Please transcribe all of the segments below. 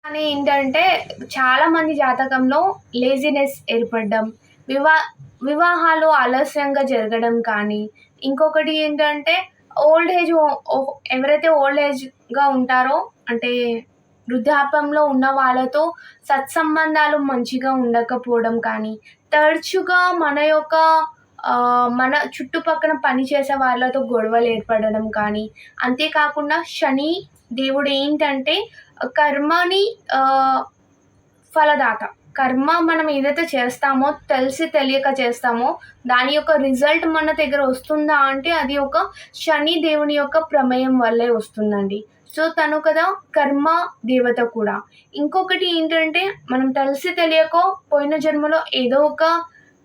కానీ ఏంటంటే చాలామంది జాతకంలో లేజినెస్ ఏర్పడడం, వివా వివాహాలు ఆలస్యంగా జరగడం కానీ, ఇంకొకటి ఏంటంటే ఓల్డ్ ఏజ్ ఎవరైతే ఓల్డ్ ఏజ్‌గా ఉంటారో అంటే వృద్ధాప్యంలో ఉన్న వాళ్ళతో సత్సంబంధాలు మంచిగా ఉండకపోవడం కానీ, తరచుగా మన చుట్టుపక్కన పనిచేసే వాళ్ళతో గొడవలు ఏర్పడడం కానీ, అంతేకాకుండా శని దేవుడు ఏంటంటే కర్మని ఫలదాత. కర్మ మనం ఏదైతే చేస్తామో తెలిసి తెలియక చేస్తామో దాని యొక్క రిజల్ట్ మన దగ్గర వస్తుందా అంటే అది ఒక శని దేవుని యొక్క ప్రమేయం వల్లే వస్తుందండి. సో, తను కదా కర్మ దేవత కూడా. ఇంకొకటి ఏంటంటే మనం తెలిసి తెలియకో పోయిన జన్మలో ఏదో ఒక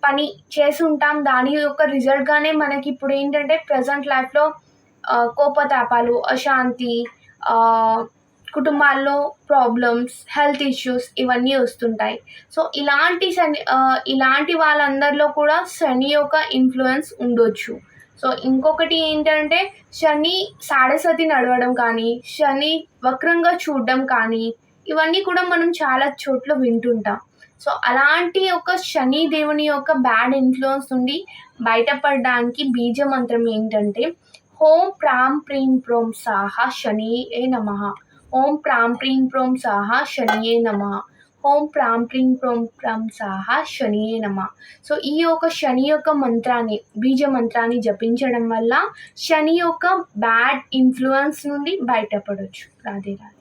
పని చేసుంటాం. దాని యొక్క రిజల్ట్‌గానే మనకిప్పుడేంటంటే ప్రెజెంట్ లైఫ్‌లో కోపతాపాలు, అశాంతి, ఆహ్, కుటుంబాల్లో ప్రాబ్లమ్స్, హెల్త్ ఇష్యూస్ ఇవన్నీ వస్తుంటాయి. సో, ఇలాంటి వాళ్ళందరిలో కూడా శని యొక్క ఇన్‌ఫ్లూయెన్స్ ఉండొచ్చు. సో, ఇంకొకటి ఏంటంటే శని సాడెసతి నడవడం కానీ, శని వక్రంగా చూడడం కానీ, ఇవన్నీ కూడా మనం చాలా చోట్ల వింటుంటాం. సో, అలాంటి ఒక శని దేవుని యొక్క బ్యాడ్ ఇన్‌ఫ్లూయెన్స్ నుండి బయటపడడానికి బీజ మంత్రం ఏంటంటే ఓం ప్రాం ప్రీం ప్రోం సాహా శనియే నమః. ఓం ప్రాం ప్రీం ప్రోం సాహా శనియే నమః. ఓం ప్రాం ప్రీం ప్రోం ప్రాం సాహా శనియే నమః. సో, ఈ యొక్క శని యొక్క మంత్రాన్ని, బీజ మంత్రాన్ని జపించడం వల్ల శని యొక్క బ్యాడ్ ఇన్‌ఫ్లూయెన్స్ నుండి బయటపడొచ్చు. రాధే రాధే.